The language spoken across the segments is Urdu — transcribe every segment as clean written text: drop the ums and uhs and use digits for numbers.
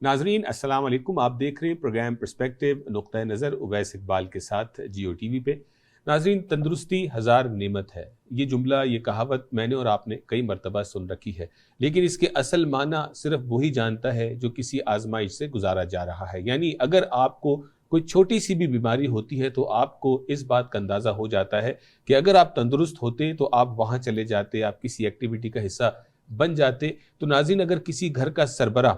ناظرین السلام علیکم، آپ دیکھ رہے ہیں پروگرام پرسپیکٹیو نقطہ نظر اویس اقبال کے ساتھ جیو ٹی وی پہ۔ ناظرین، تندرستی ہزار نعمت ہے، یہ جملہ، یہ کہاوت میں نے اور آپ نے کئی مرتبہ سن رکھی ہے، لیکن اس کے اصل معنی صرف وہی جانتا ہے جو کسی آزمائش سے گزارا جا رہا ہے۔ یعنی اگر آپ کو کوئی چھوٹی سی بھی بیماری ہوتی ہے تو آپ کو اس بات کا اندازہ ہو جاتا ہے کہ اگر آپ تندرست ہوتے تو آپ وہاں چلے جاتے، آپ کسی ایکٹیویٹی کا حصہ بن جاتے۔ تو ناظرین، اگر کسی گھر کا سربراہ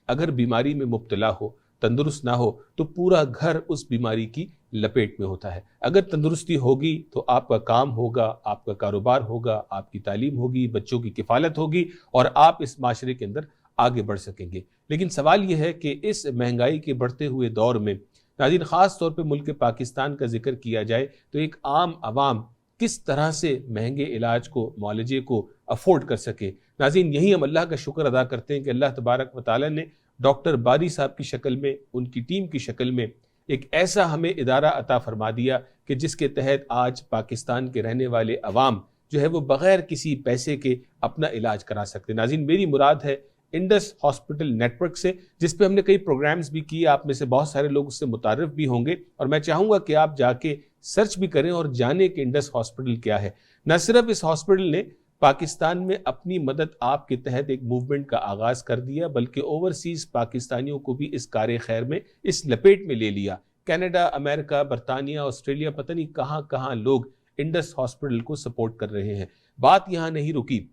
اگر بیماری میں مبتلا ہو، تندرست نہ ہو، تو پورا گھر اس بیماری کی لپیٹ میں ہوتا ہے۔ اگر تندرستی ہوگی تو آپ کا کام ہوگا، آپ کا کاروبار ہوگا، آپ کی تعلیم ہوگی، بچوں کی کفالت ہوگی اور آپ اس معاشرے کے اندر آگے بڑھ سکیں گے۔ لیکن سوال یہ ہے کہ اس مہنگائی کے بڑھتے ہوئے دور میں ناظرین، خاص طور پہ ملک پاکستان کا ذکر کیا جائے تو ایک عام عوام کس طرح سے مہنگے علاج کو، معالجے کو افورڈ کر سکے۔ ناظرین، یہی ہم اللہ کا شکر ادا کرتے ہیں کہ اللہ تبارک و تعالیٰ نے ڈاکٹر باری صاحب کی شکل میں، ان کی ٹیم کی شکل میں ایک ایسا ہمیں ادارہ عطا فرما دیا کہ جس کے تحت آج پاکستان کے رہنے والے عوام جو ہے وہ بغیر کسی پیسے کے اپنا علاج کرا سکتے۔ ناظرین، میری مراد ہے انڈس ہاسپٹل نیٹ ورک سے، جس پہ ہم نے کئی پروگرامز بھی کیے، آپ میں سے بہت سارے لوگ اس سے متعارف بھی ہوں گے، اور میں چاہوں گا کہ آپ جا کے سرچ بھی کریں اور جانیں کہ انڈس ہاسپٹل کیا ہے۔ نہ صرف اس ہاسپٹل نے پاکستان میں اپنی مدد آپ کے تحت ایک موومنٹ کا آغاز کر دیا، بلکہ اوورسیز پاکستانیوں کو بھی اس کار خیر میں، اس لپیٹ میں لے لیا۔ کینیڈا، امریکہ، برطانیہ، آسٹریلیا، پتہ نہیں کہاں کہاں لوگ انڈس ہاسپٹل کو سپورٹ کر رہے ہیں۔ بات یہاں نہیں رکی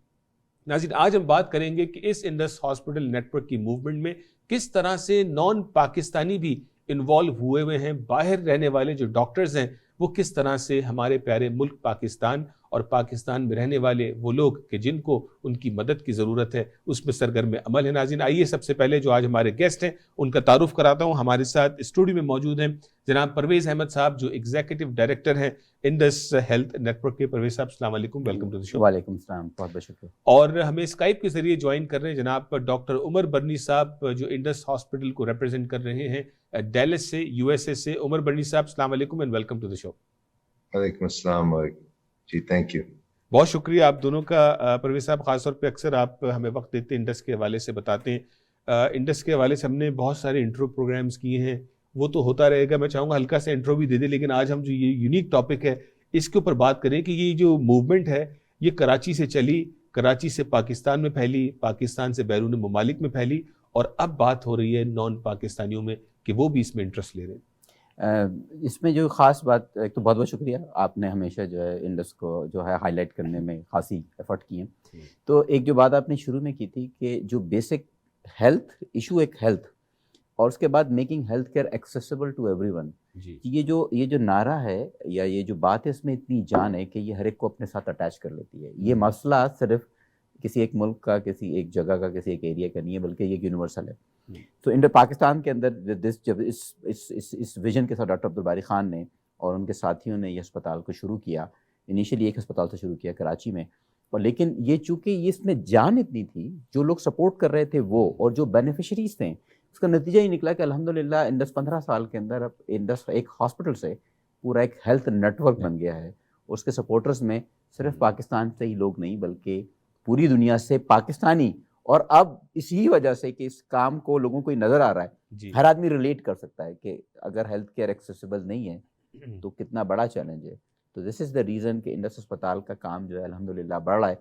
ناظرین، آج ہم بات کریں گے کہ اس انڈس ہاسپٹل نیٹ ورک کی موومنٹ میں کس طرح سے نان پاکستانی بھی انوالو ہوئے ہیں، باہر رہنے والے جو ڈاکٹرز ہیں وہ کس طرح سے ہمارے پیارے ملک پاکستان اور پاکستان میں رہنے والے وہ لوگ کہ جن کو ان کی مدد کی ضرورت ہے اس میں سرگرم عمل ہے۔ ناظرین، آئیے سب سے پہلے جو آج ہمارے گیسٹ ہیں ان کا تعارف کراتا ہوں۔ ہمارے ساتھ اسٹوڈیو میں موجود ہیں جناب پرویز احمد صاحب، جو ایگزیکٹو ڈائریکٹر ہیں انڈس ہیلتھ نیٹ ورک کے۔ پرویز صاحب السلام علیکم، ویلکم ٹو دی شو۔ وعلیکم السلام، بہت بہت شکریہ۔ اور ہمیں اسکائپ کے ذریعے جوائن کر رہے ہیں جناب ڈاکٹر عمر برنی صاحب، جو انڈس ہاسپٹل کو ریپرزینٹ کر رہے ہیں ڈیلس سے، یو ایس اے سے۔ عمر برنی صاحب السلام علیکم اینڈ ویلکم ٹو دی شو۔ وعلیکم السلام جی، تھینک یو، بہت شکریہ آپ دونوں کا۔ پرویز صاحب، خاص طور پہ اکثر آپ ہمیں وقت دیتے ہیں، انڈس کے حوالے سے بتاتے ہیں۔ انڈس کے حوالے سے ہم نے بہت سارے انٹرو پروگرامز کیے ہیں، وہ تو ہوتا رہے گا، میں چاہوں گا ہلکا سا انٹرو بھی دے دیں، لیکن آج ہم جو یہ یونیک ٹاپک ہے اس کے اوپر بات کریں کہ یہ جو موومنٹ ہے یہ کراچی سے چلی، کراچی سے پاکستان میں پھیلی، پاکستان سے بیرون ممالک میں پھیلی، اور اب بات ہو رہی ہے نان پاکستانیوں میں کہ وہ بھی اس میں انٹرسٹ لے رہے ہیں۔ اس میں جو خاص بات، ایک تو بہت بہت شکریہ، آپ نے ہمیشہ جو ہے انڈس کو جو ہے ہائی لائٹ کرنے میں خاصی ایفرٹ کیے ہیں۔ تو ایک جو بات آپ نے شروع میں کی تھی کہ جو بیسک ہیلتھ ایشو، ایک ہیلتھ، اور اس کے بعد making health care accessible to everyone, یہ جو نعرہ ہے یا یہ جو بات ہے، اس میں اتنی جان ہے کہ یہ ہر ایک کو اپنے ساتھ اٹیچ کر لیتی ہے۔ یہ مسئلہ صرف کسی ایک ملک کا، کسی ایک جگہ کا، کسی ایک ایریا کا نہیں ہے، بلکہ یہ یونیورسل ہے۔ تو انڈو پاکستان کے اندر جب اس ویژن کے ساتھ ڈاکٹر عبدالباری خان نے اور ان کے ساتھیوں نے یہ ہسپتال کو شروع کیا، انیشیلی ایک ہسپتال سے شروع کیا کراچی میں، اور لیکن یہ چونکہ اس میں جان اتنی تھی، جو لوگ سپورٹ کر رہے تھے وہ، اور جو بینیفیشریز تھے، اس کا نتیجہ یہ نکلا کہ الحمدللہ انڈس 15 سال کے اندر اب انڈس ایک ہاسپٹل سے پورا ایک ہیلتھ نیٹ ورک بن گیا ہے۔ اس کے سپورٹرز میں صرف پاکستان سے ہی لوگ نہیں، بلکہ پوری دنیا سے پاکستانی، اور اب اسی وجہ سے کہ اس کام کو لوگوں کو نظر آ رہا ہے، ہر آدمی ریلیٹ کر سکتا ہے کہ اگر ہیلتھ کیئر ایکسیسیبل نہیں ہے تو کتنا بڑا چیلنج ہے۔ تو دس از دا ریزن کہ انڈس اسپتال کا کام جو ہے الحمدللہ بڑھ رہا ہے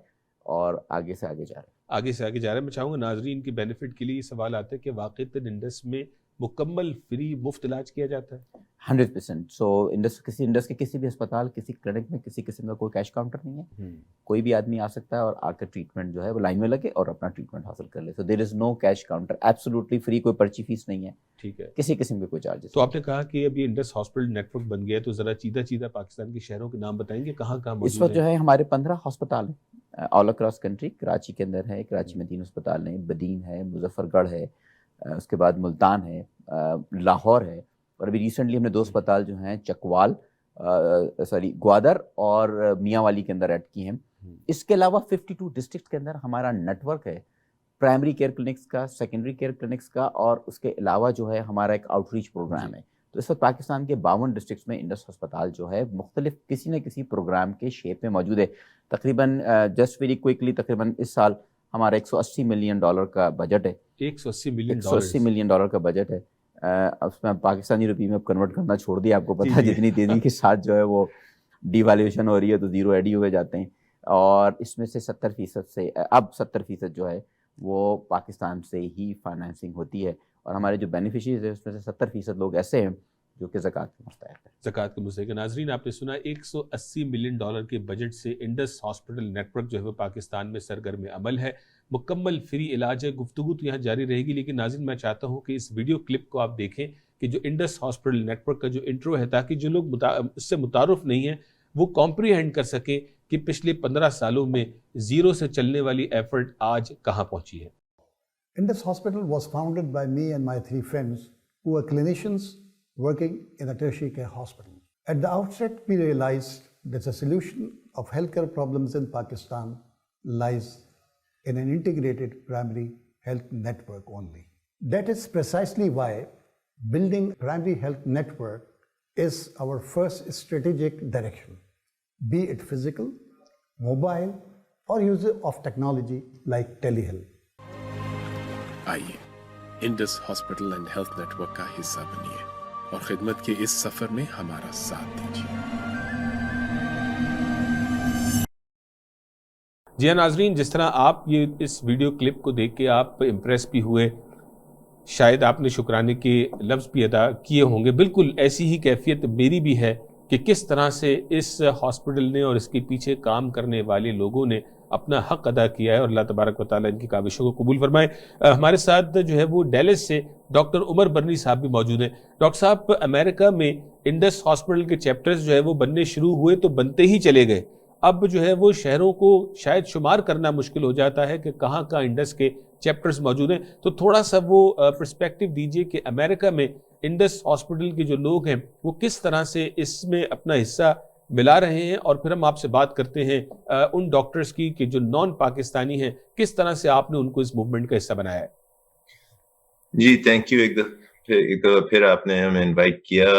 اور آگے سے آگے جا رہا ہے، آگے سے آگے جا رہا ہے۔ میں چاہوں گا ناظرین کے بینیفٹ کے لیے یہ سوال آتا ہے کہ واقعتاً انڈس میں مکمل فری مفت علاج کیا جاتا ہے؟ 100%۔ سو انڈس کے کسی بھی اسپتال، کسی کلینک میں کسی قسم کا کوئی کیش کاؤنٹر نہیں ہے، کوئی بھی آدمی آ سکتا ہے اور آ کر ٹریٹمنٹ جو ہے وہ لائن میں لگے اور اپنا ٹریٹمنٹ حاصل کر لے۔ سو دیر از نو کیش کاؤنٹر، ایبسولوٹلی فری، کوئی پرچی فیس نہیں ہے، ٹھیک ہے، کسی قسم کے کوئی چارجز۔ تو آپ نے کہا کہ اب یہ انڈس ہاسپٹل نیٹ ورک بن گیا ہے، تو ذرا چیدہ پاکستان کے شہروں کے نام بتائیں گے کہاں کہاں موجود ہیں؟ اس وقت جو ہے ہمارے 15 ہسپتال ہیں آل اکراس کنٹری۔ کراچی کے اندر ہے، کراچی میں 3 ہسپتال ہیں، بدین ہے، مظفر گڑھ ہے، اس کے بعد ملتان ہے، لاہور ہے، اور ابھی ریسنٹلی ہم نے 2 ہسپتال جو ہیں چکوال گوادر اور میاں والی کے اندر ایڈ کی ہیں۔ اس کے علاوہ 52 ڈسٹرکٹ کے اندر ہمارا نیٹ ورک ہے، پرائمری کیئر کلینکس کا، سیکنڈری کیئر کلینکس کا، اور اس کے علاوہ جو ہے ہمارا ایک آؤٹ ریچ پروگرام ہے۔ تو اس وقت پاکستان کے 52 ڈسٹرکٹس میں انڈس ہسپتال جو ہے مختلف کسی نہ کسی پروگرام کے شیپ میں موجود ہے۔ تقریباً جسٹ ویری کوئکلی، تقریباً اس سال ہمارا $180 ملین کا بجٹ ہے. $180 ملین کا بجٹ ہے. اس میں پاکستانی روپی میں اب کنورٹ کرنا چھوڑ دیا, آپ کو پتہ ہے جتنی تیزی کے ساتھ جو ہے وہ ڈی ویلیویشن ہو رہی ہے تو زیرو ایڈی ہوئے جاتے ہیں. اور اس میں سے 70% سے اب 70% جو ہے وہ پاکستان سے ہی فائنینسنگ ہوتی ہے, اور ہمارے جو بینیفیشریز ہیں اس میں سے 70% لوگ ایسے ہیں جو کہ زکوٰۃ کے مستحق ہیں. زکوٰۃ کے مستحق. ناظرین آپ نے سنا $180 ملین کے بجٹ سے انڈس ہاسپٹل نیٹ ورک جو ہے وہ پاکستان میں سرگرم عمل ہے, مکمل فری علاج ہے. گفتگو تو یہاں جاری رہے گی, لیکن ناظرین میں چاہتا ہوں کہ اس ویڈیو کلپ کو آپ دیکھیں کہ جو انڈس ہاسپٹل نیٹ ورک کا جو انٹرو ہے, تاکہ جو لوگ اس سے متعارف نہیں ہیں وہ کمپریہینڈ کر سکیں کہ پچھلے 15 سالوں میں زیرو سے چلنے والی ایفرٹ آج کہاں پہنچی ہے. Indus Hospital was founded by me and my 3 friends who were clinicians working in a tertiary care hospital. At the outset, we realized that the solution of healthcare problems in Pakistan lies in an integrated primary health network only. That is precisely why building a primary health network is our first strategic direction, be it physical, mobile, or use of technology like telehealth. آئیے Indus hospital and health network کا حصہ بنیے اور خدمت کے اس سفر میں ہمارا ساتھ دیجیے. جی ہاں ناظرین, جس طرح آپ یہ اس ویڈیو کلپ کو دیکھ کے آپ امپریس بھی ہوئے, شاید آپ نے شکرانے کے لفظ بھی ادا کیے ہوں گے, بالکل ایسی ہی کیفیت میری بھی ہے کہ کس طرح سے اس ہاسپٹل نے اور اس کے پیچھے کام کرنے والے لوگوں نے اپنا حق ادا کیا ہے, اور اللہ تبارک و تعالیٰ ان کی کاوشوں کو قبول فرمائے. ہمارے ساتھ جو ہے وہ ڈیلس سے ڈاکٹر عمر برنی صاحب بھی موجود ہیں. ڈاکٹر صاحب, امریکہ میں انڈس ہاسپٹل کے چیپٹرز جو ہے وہ بننے شروع ہوئے تو بنتے ہی چلے گئے. اب جو ہے وہ شہروں کو شاید شمار کرنا مشکل ہو جاتا ہے کہ کہاں کہاں انڈس کے چیپٹرز موجود ہیں. تو تھوڑا سا وہ پرسپیکٹیو دیجئے کہ امریکہ میں انڈس ہاسپٹل کے جو لوگ ہیں وہ کس طرح سے اس میں اپنا حصہ ملا رہے ہیں, اور پھر ہم آپ سے بات کرتے ہیں ان ڈاکٹرز کی کہ جو نان پاکستانی ہیں, کس طرح سے آپ نے ان کو اس موومنٹ کا حصہ بنایا ہے. جی تھینک یو. ایک دفعہ پھر آپ نے ہمیں انوائٹ کیا.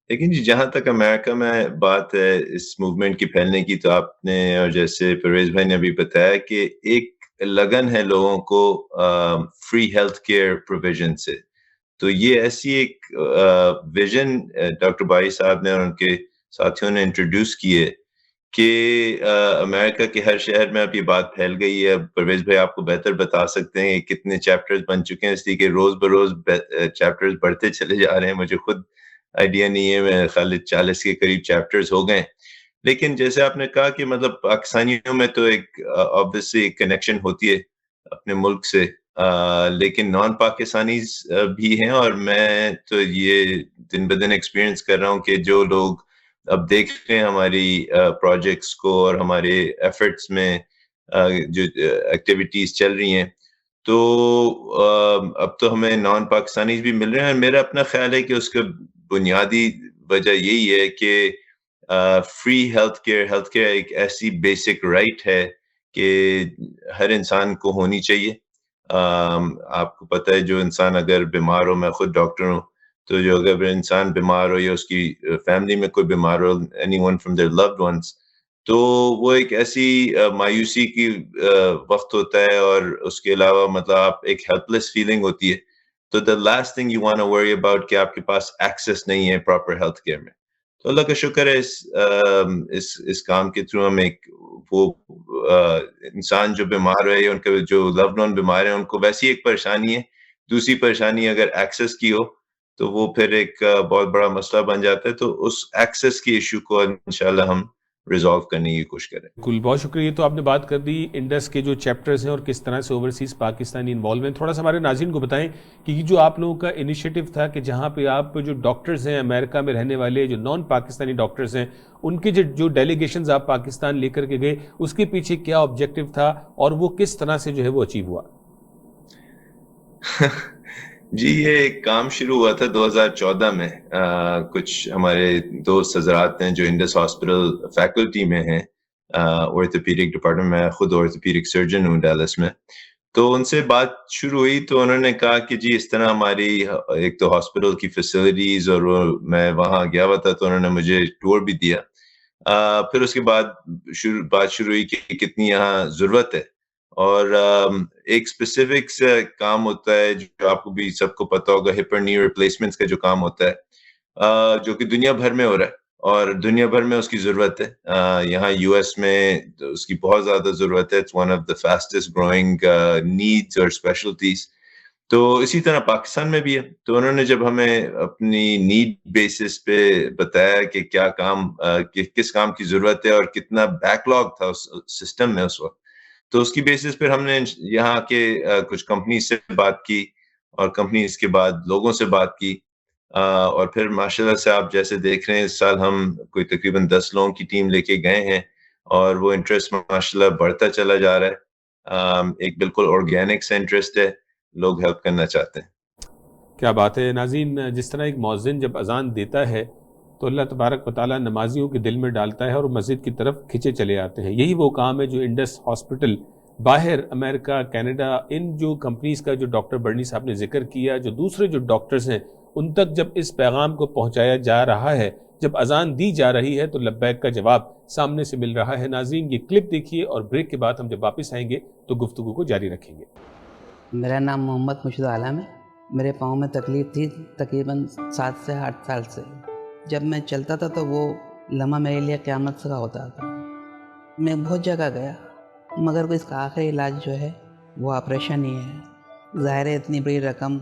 لیکن جی جہاں تک امریکہ میں بات ہے اس موومنٹ کی پھیلنے کی, تو آپ نے اور جیسے پرویز بھائی نے بھی بتایا کہ ایک لگن ہے لوگوں کو فری ہیلتھ کیئر پروویژن سے. تو یہ ایسی ایک ویژن ڈاکٹر بائی صاحب نے اور ان کے ساتھیوں نے انٹروڈیوس کیے کہ امریکہ کے ہر شہر میں اب یہ بات پھیل گئی ہے. پرویز بھائی آپ کو بہتر بتا سکتے ہیں کتنے چیپٹرز بن چکے ہیں, اس لیے کہ روز بروز چیپٹرز بڑھتے چلے جا رہے ہیں. مجھے خود آئیڈیا نہیں ہے, میں خالی 40 کے قریب چیپٹرز ہو گئے. لیکن جیسے آپ نے کہا کہ مطلب پاکستانیوں میں تو ایک آبویسلی ایک کنیکشن ہوتی ہے اپنے ملک سے, لیکن نان پاکستانیز بھی ہیں. اور میں تو یہ دن بدن ایکسپیرینس کر رہا ہوں کہ جو لوگ اب دیکھ رہے ہیں ہماری پروجیکٹس کو اور ہمارے ایفرٹس میں جو ایکٹیویٹیز چل رہی ہیں, تو اب تو ہمیں نان پاکستانیز بھی مل رہے ہیں. میرا اپنا خیال ہے کہ اس کا بنیادی وجہ یہی ہے کہ فری ہیلتھ کیئر ایک ایسی بیسک رائٹ ہے کہ ہر انسان کو ہونی چاہیے. آپ کو پتہ ہے جو انسان اگر بیمار ہو, میں خود ڈاکٹر ہوں, تو جو اگر انسان بیمار ہو یا اس کی فیملی میں کوئی بیمار ہو, anyone from their loved ones, تو وہ ایک ایسی مایوسی کی وقت ہوتا ہے, اور اس کے علاوہ مطلب آپ ایک ہیلپ لیس فیلنگ ہوتی ہے. تو the last thing you want to worry about کہ آپ کے پاس ایکسیس نہیں ہے پراپر ہیلتھ کیئر میں. تو اللہ کا شکر ہے اس کام کے تھرو ہم ایک وہ انسان جو بیمار ہے یا ان کے جو لوڈ ون بیمار ہیں ان کو ویسی ایک پریشانی ہے. دوسری پریشانی اگر ایکسیس کی ہو تو وہ پھر ایک بہت بڑا مسئلہ بن جاتا ہے. تو اس ایکسیس کی ایشو کو انشاءاللہ ہم ریزالو کرنے کی کوشش کریں. بالکل, بہت شکریہ. تو آپ نے بات کر دی انڈس کے جو چیپٹرز ہیں اور کس طرح سے اوورسیز پاکستانی انوالو ہیں. تھوڑا سا ہمارے ناظرین کو بتائیں کہ یہ جو آپ لوگوں کا انیشیٹو تھا کہ جہاں پہ آپ جو ڈاکٹرز ہیں امریکہ میں رہنے والے جو نان پاکستانی ڈاکٹرز ہیں ان کے جو ڈیلیگیشنز آپ پاکستان لے کر کے گئے, اس کے پیچھے کیا آبجیکٹو تھا اور وہ کس طرح سے جو ہے وہ اچیو ہوا؟ جی یہ ایک کام شروع ہوا تھا 2014 میں. کچھ ہمارے دوست حضرات ہیں جو انڈس ہاسپٹل فیکلٹی میں ہیں, آرتھوپیڈک ڈپارٹمنٹ میں, خود آرتھوپیڈک سرجن ہوں ڈیلس میں. تو ان سے بات شروع ہوئی تو انہوں نے کہا کہ جی اس طرح ہماری ایک تو ہاسپٹل کی فیسلٹیز, اور میں وہاں گیا ہوا تھا تو انہوں نے مجھے ٹور بھی دیا. پھر اس کے بعد بات شروع ہوئی کہ کتنی یہاں ضرورت ہے. اور ایک اسپیسیفک کام ہوتا ہے جو آپ کو بھی سب کو پتا ہوگا, ہپ اور نی ریپلیسمنٹس کا جو کام ہوتا ہے, جو کہ دنیا بھر میں ہو رہا ہے اور دنیا بھر میں اس کی ضرورت ہے. یہاں یو ایس میں اس کی بہت زیادہ ضرورت ہے. It's one of the fastest growing needs اور اسپیشلٹیز. تو اسی طرح پاکستان میں بھی ہے. تو انہوں نے جب ہمیں اپنی نیڈ بیسس پہ بتایا کہ کیا کام, کس کام کی ضرورت ہے اور کتنا بیک لاگ تھا اس سسٹم میں اس وقت, تو اس کی بیسس پہ ہم نے یہاں کے کچھ کمپنیز سے بات کی اور کمپنیز کے بعد لوگوں سے بات کی, اور پھر ماشاءاللہ سے آپ جیسے دیکھ رہے ہیں اس سال ہم کوئی تقریباً 10 لوگوں کی ٹیم لے کے گئے ہیں اور وہ انٹرسٹ ماشاءاللہ بڑھتا چلا جا رہا ہے. ایک بالکل آرگینک سے انٹرسٹ ہے, لوگ ہیلپ کرنا چاہتے ہیں. کیا بات ہے ناظرین, جس طرح ایک مؤذن جب اذان دیتا ہے تو اللہ تبارک و تعالیٰ نمازیوں کے دل میں ڈالتا ہے اور مسجد کی طرف کھینچے چلے آتے ہیں. یہی وہ کام ہے جو انڈس ہاسپٹل باہر امریکہ, کینیڈا, ان جو کمپنیز کا جو ڈاکٹر برنی صاحب نے ذکر کیا, جو دوسرے جو ڈاکٹرز ہیں ان تک جب اس پیغام کو پہنچایا جا رہا ہے, جب اذان دی جا رہی ہے تو لبیک کا جواب سامنے سے مل رہا ہے. ناظرین یہ کلپ دیکھیے اور بریک کے بعد ہم جب واپس آئیں گے تو گفتگو کو جاری رکھیں گے. میرا نام محمد مرشد عالم ہے. میرے پاؤں میں تکلیف تھی تقریباً 7 سے 8 سال سے. جب میں چلتا تھا تو وہ لمحہ میرے لیے قیامت سے کا ہوتا تھا. میں بہت جگہ گیا مگر اس کا آخری علاج جو ہے وہ آپریشن ہی ہے. ظاہر ہے اتنی بڑی رقم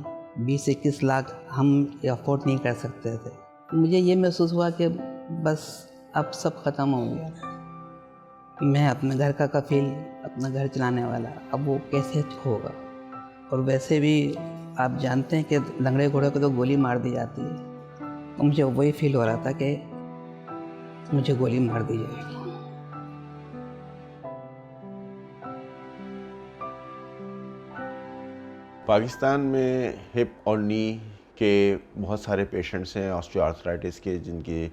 20-21 لاکھ ہم افورڈ نہیں کر سکتے تھے. مجھے یہ محسوس ہوا کہ بس اب سب ختم ہو گیا. میں اپنے گھر کا کفیل, اپنا گھر چلانے والا, اب وہ کیسے ہوگا؟ اور ویسے بھی آپ جانتے ہیں کہ لنگڑے گھوڑے کو تو گولی مار دی جاتی ہے. تو مجھے وہی فیل ہو رہا تھا کہ مجھے گولی مار دی جائے گی. پاکستان میں ہپ اور نی کے بہت سارے پیشنٹس ہیں آسٹریو آرتھرائٹس کے, جن کے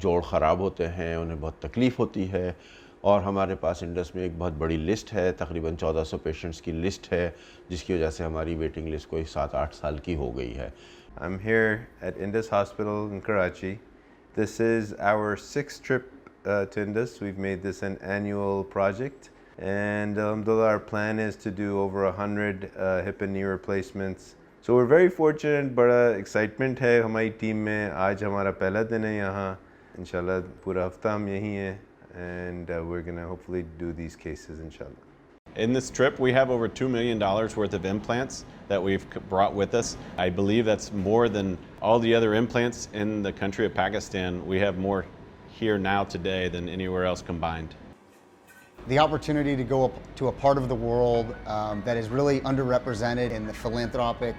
جوڑ خراب ہوتے ہیں, انہیں بہت تکلیف ہوتی ہے. اور ہمارے پاس انڈس میں ایک بہت بڑی لسٹ ہے, تقریباً 1400 پیشنٹس کی لسٹ ہے, جس کی وجہ سے ہماری ویٹنگ لسٹ کوئی 7-8 سال کی ہو گئی ہے. I'm here at Indus Hospital in Karachi. This is our 6th trip to Indus. We've made this an annual project. And our plan is to do over 100 hip and knee replacements. So we're very fortunate, بڑا excitement ہے ہماری ٹیم میں. آج ہمارا پہلا دن ہے یہاں. انشاءاللہ پورا ہفتہ ہم یہیں ہیں. And we're going to hopefully do these cases, inshallah. In this trip, we have over $2 million worth of implants that we've brought with us. I believe that's more than all the other implants in the country of Pakistan. We have more here now today than anywhere else combined. The opportunity to go to a part of the world that is really underrepresented in the philanthropic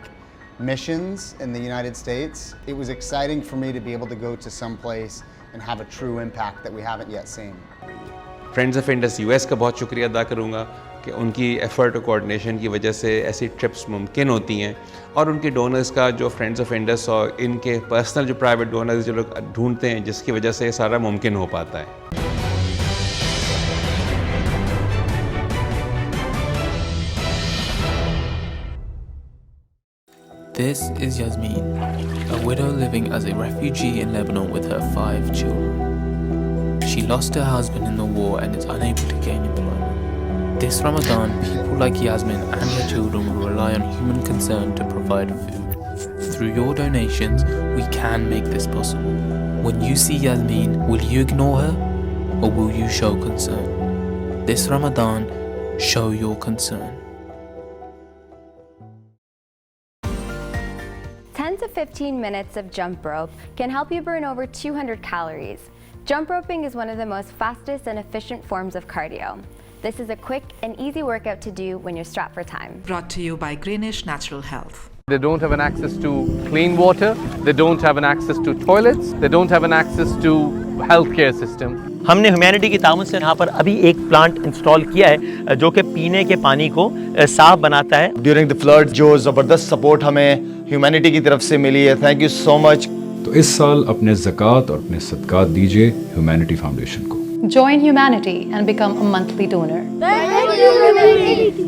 missions in the United States. It was exciting for me to be able to go to some place and have a true impact that we haven't yet seen. Friends of Indus US کا بہت شکریہ ادا کروں گا کہ ان کی ایفرٹ اور کوآرڈینیشن کی وجہ سے ایسی ٹرپس ممکن ہوتی ہیں, اور ان کے ڈونرز کا جو فرینڈز آف انڈس اور ان کے پرسنل جو پرائیویٹ ڈونرز جو لوگ ڈھونڈتے ہیں, جس کی وجہ سے یہ سارا ممکن ہو پاتا ہے. This is Yasmin, a widow living as a refugee in Lebanon with her 5 children. She lost her husband in the war and is unable to gain employment. This Ramadan, people like Yasmin and her children will rely on human concern to provide food. Through your donations, we can make this possible. When you see Yasmin, will you ignore her or will you show concern? This Ramadan, show your concern. 10 to 15 minutes of jump rope can help you burn over 200 calories. Jump roping is one of the most fastest and efficient forms of cardio. This is a quick and easy workout to do when you're strapped for time. Brought to you by Greenish Natural Health. They don't have an access to clean water, they don't have an access to toilets, they don't have an access to healthcare system. ہم نے ہیومینٹی کی تعاون سے یہاں پر ابھی ایک پلانٹ انسٹال کیا ہے جو کہ پینے کے پانی کو صاف بناتا ہے. ڈیورنگ دی فلڈ جو زبردست سپورٹ ہمیں ہیومینٹی کی طرف سے ملی ہے, تھینک یو سو مچ. تو اس سال اپنے زکوٰۃ اور اپنے صدقات دیجیے ہیومینٹی فاؤنڈیشن کو. Join humanity and become a monthly donor. Thank you, humanity.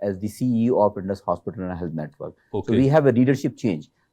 as the CEO of Indus Hospital and Health Network. So we have a leadership change.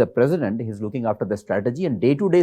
the president. He is looking after the strategy, and day-to-day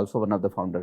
also one of the founder,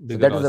So that is a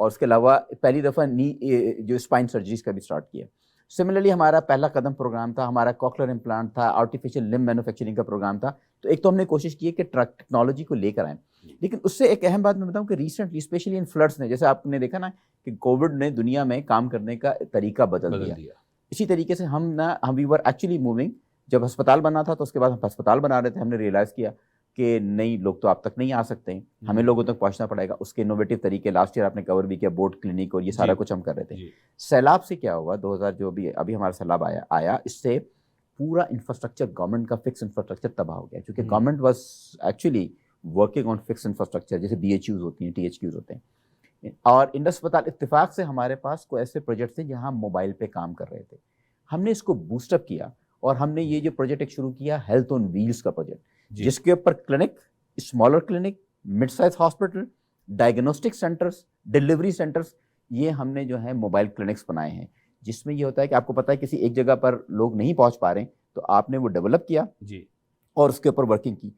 اور اس کے علاوہ پہلی دفعہ جو اسپائن سرجریز کا بھی اسٹارٹ کیا. سملرلی ہمارا پہلا قدم پروگرام تھا, ہمارا کوکلر امپلانٹ تھا, آرٹیفیشیل لمب مینوفیکچرنگ کا پروگرام تھا. تو ایک تو ہم نے کوشش کی ہے کہ ٹیکنالوجی کو لے کر آئیں, لیکن اس سے ایک اہم بات میں بتاؤں کہ ریسنٹلی اسپیشلی ان فلڈس نے, جیسے آپ نے دیکھا نا کہ کووڈ نے دنیا میں کام کرنے کا طریقہ بدل دیا. اسی طریقے سے ہم وی ور ایکچولی موونگ, جب ہسپتال بنا تھا تو اس کے بعد ہم ہسپتال بنا رہے تھے, ہم نے ریئلائز کیا کہ نہیں, لوگ تو آپ تک نہیں آ سکتے ہیں, ہمیں لوگوں تک پہنچنا پڑے گا. اس کے انوویٹو طریقے لاسٹ ایئر آپ نے کور بھی کیا, بورڈ کلینک اور یہ سارا کچھ ہم کر رہے تھے. سیلاب سے کیا ہوا 2000 جو بھی ابھی ہمارا سیلاب آیا, اس سے پورا انفراسٹرکچر گورنمنٹ کا فکس انفراسٹرکچر تباہ ہو گیا, کیونکہ government was actually working on fix infrastructure, جیسے BHUs ہوتی ہیں, THQs ہوتے ہیں. اور انڈس اسپتال اتفاق سے ہمارے پاس کوئی ایسے پروجیکٹس ہیں جہاں موبائل پہ کام کر رہے تھے. ہم نے اس کو بوسٹ اپ کیا اور ہم نے یہ جو پروجیکٹ ایک شروع کیا ہیلتھ آن ویلز کا پروجیکٹ, جس کے اوپر clinic, smaller clinic, mid size hospital, diagnostic centres, delivery centres, یہ ہم نے جو ہے موبائل کلینکس بنائے ہیں, جس میں یہ ہوتا ہے کہ آپ کو پتہ ہے کسی ایک جگہ پر لوگ نہیں پہنچ پا رہے ہیں تو آپ نے وہ ڈیولپ کیا اور اس کے اوپر ورکنگ کی.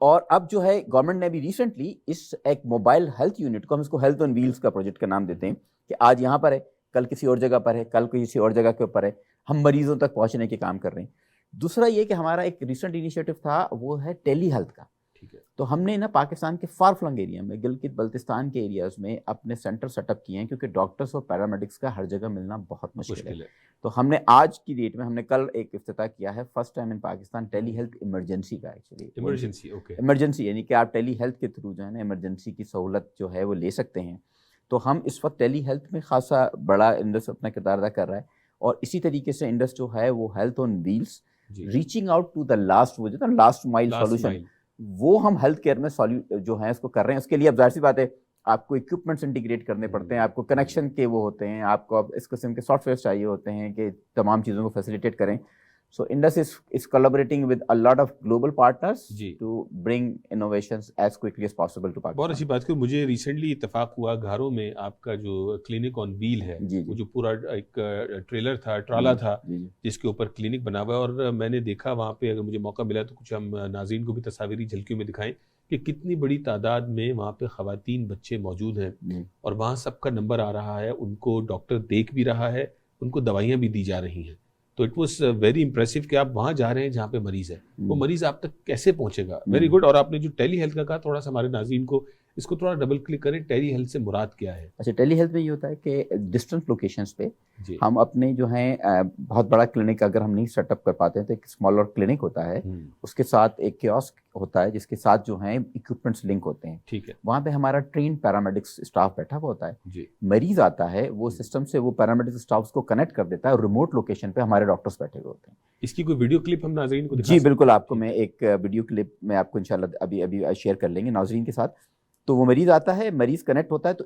اور اب جو ہے گورنمنٹ نے بھی ریسنٹلی اس ایک موبائل ہیلتھ یونٹ کو, ہم اس کو ہیلتھ آن ویلز کا پروجیکٹ کا نام دیتے ہیں, کہ آج یہاں پر ہے, کل کسی اور جگہ پر ہے, کل کسی اور جگہ کے اوپر ہے, ہم مریضوں تک پہنچنے کے کام کر رہے ہیں. دوسرا یہ کہ ہمارا ایک ریسنٹ انیشیٹو تھا, وہ ہے ٹیلی ہیلتھ کا. تو ہم نے نا پاکستان کے فار فلنگ ایریا میں, گلگت بلتستان کے ایریاز میں اپنے سینٹر سیٹ اپ کیے ہیں, کیونکہ ڈاکٹرس اور پیرامیڈکس کا ہر جگہ ملنا بہت مشکل ہے. تو ہم نے آج کی ڈیٹ میں, ہم نے کل ایک افتتاح کیا ہے, فرسٹ ٹائم ان پاکستان ٹیلی ہیلتھ ایمرجنسی کا. ایکچولی ایمرجنسی یعنی کہ آپ ٹیلی ہیلتھ کے تھرو جو ہے نا ایمرجنسی کی سہولت جو ہے وہ لے سکتے ہیں. تو ہم اس وقت ٹیلی ہیلتھ میں خاصا بڑا انڈس اپنا کردار ادا کر رہا ہے. اور اسی طریقے سے انڈس جو ہے وہ health on wheels, reaching out to the last, وہ جو ہے لاسٹ مائل سولوشن, وہ ہم ہیلتھ کیئر میں جو ہے اس کو کر رہے ہیں. اس کے لیے اب ظاہر سی بات ہے آپ کو اکوپمنٹس انٹیگریٹ کرنے پڑتے ہیں, آپ کو کنیکشن کے وہ ہوتے ہیں, آپ کو اب اس قسم کے سافٹ ویئر چاہیے ہوتے ہیں کہ تمام چیزوں کو فیسیلیٹیٹ کریں. So Indus is collaborating with a lot of global partners to bring innovations as quickly as possible to Pakistan. بہت اچھی بات کہ مجھے ریسنٹلی اتفاق ہوا گھاروں میں آپ کا جو کلینک آن ویل ہے, وہ جو پورا ایک ٹریلر تھا, ٹرالا تھا, جس کے اوپر کلینک بنا ہوا ہے. اور میں نے دیکھا وہاں پہ, اگر مجھے موقع ملا تو کچھ ہم ناظرین کو بھی تصاویری جھلکیوں میں دکھائیں کہ کتنی بڑی تعداد میں وہاں پہ خواتین بچے موجود ہیں, اور وہاں سب کا نمبر آ رہا ہے, ان کو ڈاکٹر دیکھ بھی رہا ہے, ان کو دوائیاں بھی دی جا رہی ہیں. تو اٹ واز ویری امپریسو کہ آپ وہاں جا رہے ہیں جہاں پہ مریض ہے, وہ مریض آپ تک کیسے پہنچے گا. Very good. اور آپ نے جو ٹیلی ہیلتھ کا کہا, تھوڑا سا ہمارے ناظرین کو اس کو تھوڑا ڈبل کلک کریں, ٹیلی ہیلتھ سے مراد کیا ہے؟ اچھا, ٹیلی ہیلتھ میں یہ ہوتا ہے کہ ڈسٹنٹ لوکیشنز پہ ہم اپنے جو ہیں بہت بڑا کلینک اگر ہم نہیں سیٹ اپ کر پاتے ہیں تو ایک اسمالر کلینک ہوتا ہے, اس کے ساتھ ایک کیوسک ہوتا ہے جس کے ساتھ جو ہیں اکوپمنٹس لنک ہوتے ہیں. ٹھیک ہے. وہاں پہ ہمارا ٹرینڈ پیرامیڈکس اسٹاف بیٹھا ہوا ہوتا ہے. مریض آتا ہے, وہ سسٹم سے وہ پیرامیڈکس اسٹاف کو کنیکٹ کر دیتا ہے, اور ریموٹ لوکیشن پہ ہمارے ڈاکٹرس بیٹھے ہوئے ہوتے ہیں. اس کی کوئی ویڈیو کلپ ہم ناظرین کو دکھا جی بالکل, آپ کو میں ایک ویڈیو کلپ میں آپ کو انشاءاللہ ابھی شیئر کر لیں گے ناظرین کے ساتھ. تو وہ مریض آتا ہے, مریض کنیکٹ ہوتا ہے, تو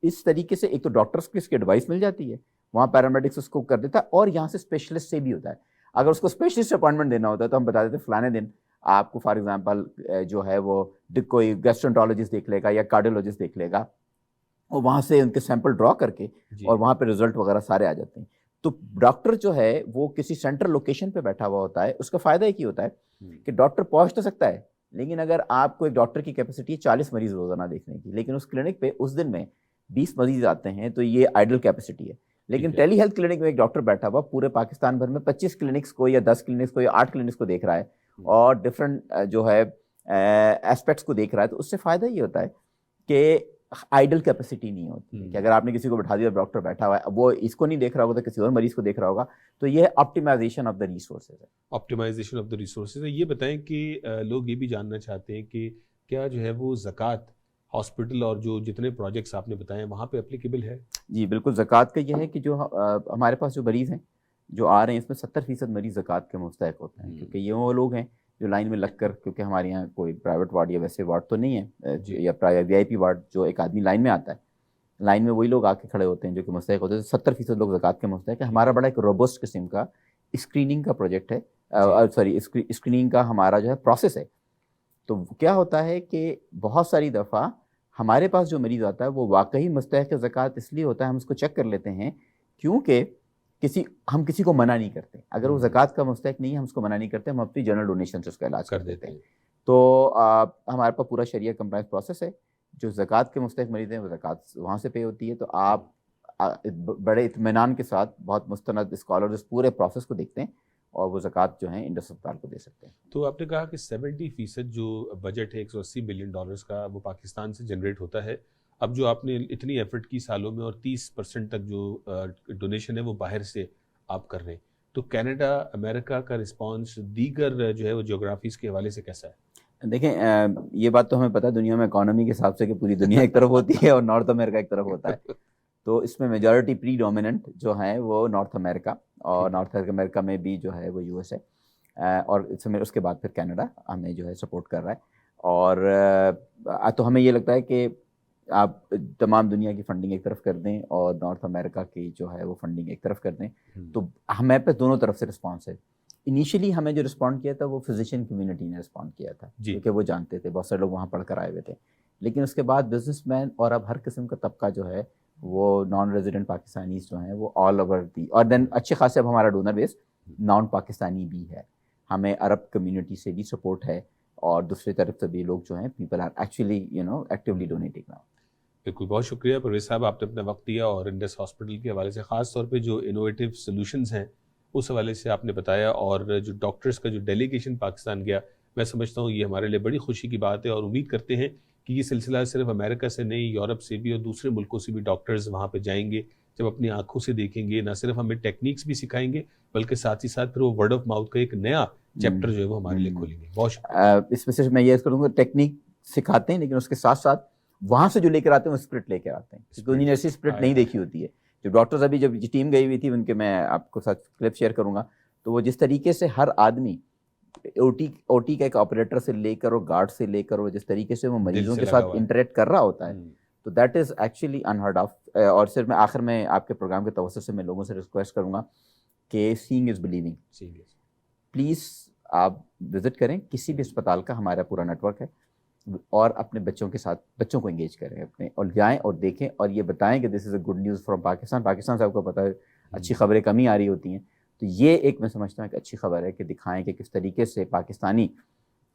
اس طریقے سے ایک تو ڈاکٹرس کو اس کی ایڈوائس مل جاتی ہے, وہاں پیرامیڈکس اس کو کر دیتا ہے, اور یہاں سے اسپیشلسٹ سے بھی ہوتا ہے. اگر اس کو اسپیشلسٹ اپوائنٹمنٹ دینا ہوتا ہے تو ہم بتا دیتے ہیں فلانے دن آپ کو فار ایگزامپل جو ہے وہ کوئی گیسٹرونٹالوجسٹ دیکھ لے گا یا کارڈیولوجسٹ دیکھ لے گا, اور وہاں سے ان کے سیمپل ڈرا کر کے اور وہاں پہ رزلٹ وغیرہ سارے آ جاتے ہیں. تو ڈاکٹر جو ہے وہ کسی سینٹرل لوکیشن پہ بیٹھا ہوا ہوتا ہے. اس کا فائدہ ایک ہی ہوتا ہے کہ ڈاکٹر پہنچ تو سکتا ہے, لیکن اگر آپ کو ایک ڈاکٹر کی کیپیسٹی ہے 40 مریض روزانہ دیکھنے کی, لیکن اس کلینک پہ اس دن میں 20 مریض آتے ہیں, تو یہ آئیڈل کیپیسٹی ہے. لیکن ٹیلی ہیلتھ کلینک میں ایک ڈاکٹر بیٹھا ہوا پورے پاکستان بھر میں 25 کلینکس کو یا 10 کلینکس کو یا 8 کلینکس کو دیکھ رہا ہے, اور ڈفرینٹ جو ہے ایسپیکٹس کو دیکھ رہا ہے. تو اس سے فائدہ یہ ہوتا ہے کہ آئیڈل کیپیسٹی نہیں ہوتی کہ اگر آپ نے کسی کو بٹھا دیا ڈاکٹر بیٹھا ہوا ہے, وہ اس کو نہیں دیکھ رہا ہوگا تو کسی اور مریض کو دیکھ رہا ہوگا. تو یہ آپٹیمائزیشن آف دا ریسورسز ہے. آپٹیمائزیشن آف دا ریسورسز ہے. یہ بتائیں کہ لوگ یہ بھی جاننا چاہتے ہیں کہ کیا جو ہے وہ زکوٰۃ ہاسپٹل اور جو جتنے پروجیکٹس آپ نے بتائے وہاں پہ اپلیکیبل ہے؟ جی بالکل. زکوٰۃ کا یہ ہے کہ جو ہمارے پاس جو مریض ہیں جو آ رہے ہیں, اس میں 70% مریض زکوٰۃ کے مستحق ہوتے ہیں, کیونکہ یہ وہ لوگ ہیں جو لائن میں لگ کر, کیونکہ ہمارے یہاں کوئی پرائیویٹ وارڈ یا ویسے وارڈ تو نہیں ہے, یا وی آئی پی وارڈ جو ایک آدمی لائن میں آتا ہے, لائن میں وہی لوگ آ کے کھڑے ہوتے ہیں جو کہ مستحق ہوتے ہیں. 70% لوگ زکوٰۃ کے مستحق ہیں. ہمارا بڑا ایک روبسٹ قسم کا اسکریننگ کا پروجیکٹ ہے, اسکریننگ کا ہمارا جو ہے پروسیس ہے. تو کیا ہوتا ہے کہ بہت ساری دفعہ ہمارے پاس جو مریض آتا ہے وہ واقعی مستحق زکوٰۃ اس لیے ہوتا ہے, ہم اس کو چیک کر لیتے ہیں, کیونکہ ہم کسی کو منع نہیں کرتے. اگر وہ زکوٰۃ کا مستحق نہیں ہے ہم اس کو منع نہیں کرتے, ہم اپنی جنرل ڈونیشن سے اس کا علاج کر دیتے ہیں. تو ہمارے پاس پورا شریعہ کمپلائنس پروسیس ہے جو زکوٰۃ کے مستحق مریض ہیں وہ زکوٰۃ وہاں سے پے ہوتی ہے. تو آپ بڑے اطمینان کے ساتھ بہت مستند اسکالر اس پورے پروسیس کو دیکھتے ہیں اور وہ زکوٰۃ جو ہیں انڈس اسپتال کو دے سکتے ہیں. تو آپ نے کہا کہ 70% جو بجٹ ہے $180 بلین کا وہ پاکستان سے جنریٹ ہوتا ہے. اب جو آپ نے اتنی ایفرٹ کی سالوں میں اور 30% تک جو ڈونیشن ہے وہ باہر سے آپ کر رہے ہیں, تو کینیڈا امریکہ کا رسپانس دیگر جو ہے وہ جغرافیز کے حوالے سے کیسا ہے؟ دیکھیں یہ بات تو ہمیں پتہ ہے دنیا میں اکانومی کے حساب سے کہ پوری دنیا ایک طرف ہوتی ہے اور نارتھ امریکہ ایک طرف ہوتا ہے. تو اس میں میجورٹی پری ڈومیننٹ جو ہیں وہ نارتھ امریکہ, اور نارتھ امریکہ میں بھی جو ہے وہ US ہے, اور اس کے بعد پھر کینیڈا ہمیں جو ہے سپورٹ کر رہا ہے. اور تو ہمیں یہ لگتا ہے کہ آپ تمام دنیا کی فنڈنگ ایک طرف کر دیں اور نارتھ امریکہ کی جو ہے وہ فنڈنگ ایک طرف کر دیں, تو ہمیں پہ دونوں طرف سے رسپانس ہے. انیشلی ہمیں جو رسپونڈ کیا تھا وہ فزیشین کمیونٹی نے رسپونڈ کیا تھا, کیونکہ وہ جانتے تھے, بہت سارے لوگ وہاں پڑھ کر آئے ہوئے تھے. لیکن اس کے بعد بزنس مین اور اب ہر قسم کا طبقہ جو ہے وہ نان ریزیڈنٹ پاکستانیز جو ہیں وہ آل اوور دی, اور دین اچھے خاصے اب ہمارا ڈونر بیس نان پاکستانی بھی ہے. ہمیں عرب کمیونٹی سے بھی سپورٹ ہے, اور دوسری طرف سے بھی لوگ جو ہیں people are actually actually donating now. بالکل, بہت شکریہ پرویز صاحب, آپ نے اپنا وقت دیا اور انڈس ہاسپٹل کے حوالے سے خاص طور پہ جو انوویٹیو سولوشنز ہیں اس حوالے سے آپ نے بتایا, اور جو ڈاکٹرز کا جو ڈیلیگیشن پاکستان گیا, میں سمجھتا ہوں یہ ہمارے لیے بڑی خوشی کی بات ہے, اور امید کرتے ہیں کہ یہ سلسلہ صرف امریکہ سے نہیں, یورپ سے بھی اور دوسرے ملکوں سے بھی ڈاکٹرز وہاں پہ جائیں گے, جب اپنی آنکھوں سے دیکھیں گے, نہ صرف ہمیں ٹیکنیکس بھی سکھائیں گے بلکہ ساتھ ہی ساتھ پھر وہ ورڈ آف ماؤتھ کا ایک نیا چیپٹر جو ہے وہ ہمارے لیے کھولیں گے. بہت شکریہ. اس میں سے میں یہ کروں گا, ٹیکنیک سکھاتے ہیں لیکن اس کے ساتھ ساتھ وہاں سے جو لے کر آتے ہیں وہ اسپرٹ لے کر آتے ہیں, کیونکہ انہوں نے ایسی اسپرٹ نہیں دیکھی ہوتی ہے. جو ڈاکٹرز ابھی جب ٹیم گئی ہوئی تھی ان کے میں آپ کو ساتھ کلپ شیئر کروں گا, تو وہ جس طریقے سے ہر آدمی او ٹی کا ایک آپریٹر سے لے کر اور گارڈ سے لے کر, اور جس طریقے سے وہ مریضوں کے ساتھ انٹریکٹ کر رہا ہوتا ہے, تو that is actually unheard of. اور صرف میں آخر میں آپ کے پروگرام کے توسط سے میں لوگوں سے ریکویسٹ کروں گا کہ سینگ از بلیونگ. پلیز آپ وزٹ کریں کسی بھی اسپتال کا, ہمارا پورا نیٹ ورک ہے, اور اپنے بچوں کے ساتھ بچوں کو انگیج کریں اپنے, اور جائیں اور دیکھیں اور یہ بتائیں کہ this is a good news from Pakistan. Pakistan سے آپ کو پتہ ہے اچھی خبریں کم ہی آ رہی ہوتی ہیں, تو یہ ایک میں سمجھتا ہوں کہ اچھی خبر ہے کہ دکھائیں کہ کس طریقے سے پاکستانی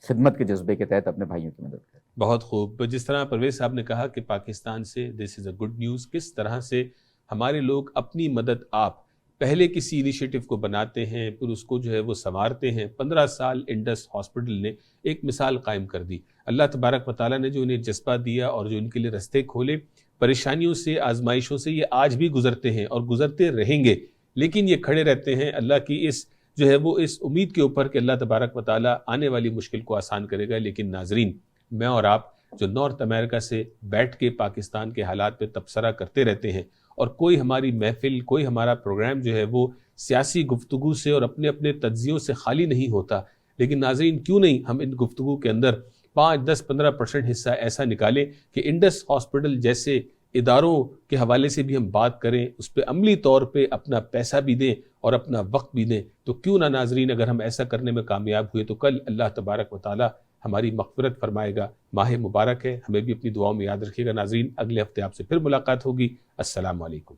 خدمت کے جذبے کے تحت اپنے بھائیوں کی مدد کریں. بہت خوب. جس طرح پرویز صاحب نے کہا کہ پاکستان سے دس از اے گڈ نیوز, کس طرح سے ہمارے لوگ اپنی مدد آپ پہلے کسی انیشیٹو کو بناتے ہیں, پھر اس کو جو ہے وہ سنوارتے ہیں. 15 سال انڈس ہاسپٹل نے ایک مثال قائم کر دی. اللہ تبارک و تعالیٰ نے جو انہیں جذبہ دیا اور جو ان کے لیے رستے کھولے, پریشانیوں سے آزمائشوں سے یہ آج بھی گزرتے ہیں اور گزرتے رہیں گے, لیکن یہ کھڑے رہتے ہیں اللہ کی اس جو ہے وہ اس امید کے اوپر کہ اللہ تبارک و تعالیٰ آنے والی مشکل کو آسان کرے گا. لیکن ناظرین, میں اور آپ جو نارتھ امریکہ سے بیٹھ کے پاکستان کے حالات پہ تبصرہ کرتے رہتے ہیں, اور کوئی ہماری محفل, کوئی ہمارا پروگرام جو ہے وہ سیاسی گفتگو سے اور اپنے اپنے تجزیوں سے خالی نہیں ہوتا, لیکن ناظرین کیوں نہیں ہم ان گفتگو کے اندر 5, 10, 15% حصہ ایسا نکالیں کہ انڈس ہاسپٹل جیسے اداروں کے حوالے سے بھی ہم بات کریں, اس پہ عملی طور پہ اپنا پیسہ بھی دیں اور اپنا وقت بھی دیں. تو کیوں نہ ناظرین, اگر ہم ایسا کرنے میں کامیاب ہوئے تو کل اللہ تبارک و تعالیٰ ہماری مغفرت فرمائے گا. ماہ مبارک ہے, ہمیں بھی اپنی دعاؤں میں یاد رکھیے گا. ناظرین, اگلے ہفتے آپ سے پھر ملاقات ہوگی. السلام علیکم.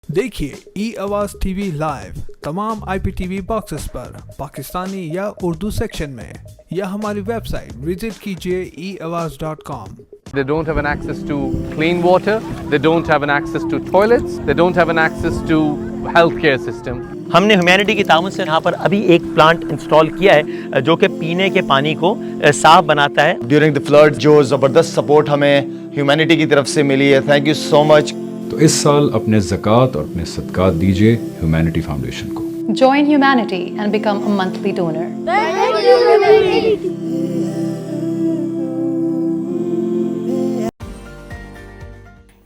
دیکھیے ای آواز ٹی وی لائیو تمام IPTV باکسز پر پاکستانی یا اردو سیکشن میں, یا ہماری ویب سائٹ وزٹ کیجیے eawaz.com. They don't have an access to clean water, they don't have an access to toilets, they don't have an access to healthcare system. ہم نے ہیومینٹی کی تعاون سے یہاں پر ابھی ایک پلانٹ انسٹال کیا ہے جو کہ پینے کے پانی کو صاف بناتا ہے. ڈیورنگ دی فلڈ جو زبردست سپورٹ ہمیں ہیومینٹی کی طرف سے ملی ہے, تھینک یو سو مچ. تو اس سال اپنے زکوٰۃ اور اپنے صدقات دیجیے ہیومینٹی فاؤنڈیشن کو. Join humanity and become a monthly donor. Thank you, humanity.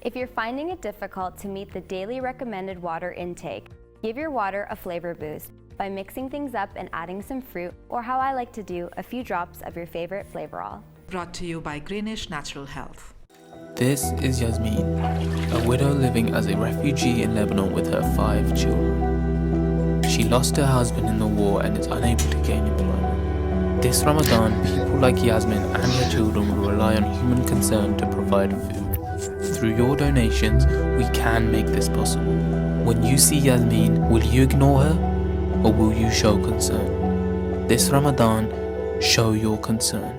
If you're finding it difficult to meet the daily recommended water intake, give your water a flavor boost by mixing things up and adding some fruit, or how I like to do, a few drops of your favorite Flavorall. Brought to you by Greenish Natural Health. This is Yasmin, a widow living as a refugee in Lebanon with her 5 children. She lost her husband in the war and is unable to gain employment. This Ramadan, people like Yasmin and her children will rely on human concern to provide food. Through your donations, we can make this possible. When you see Yasmin, will you ignore her? or will you show concern? This Ramadan, show your concern.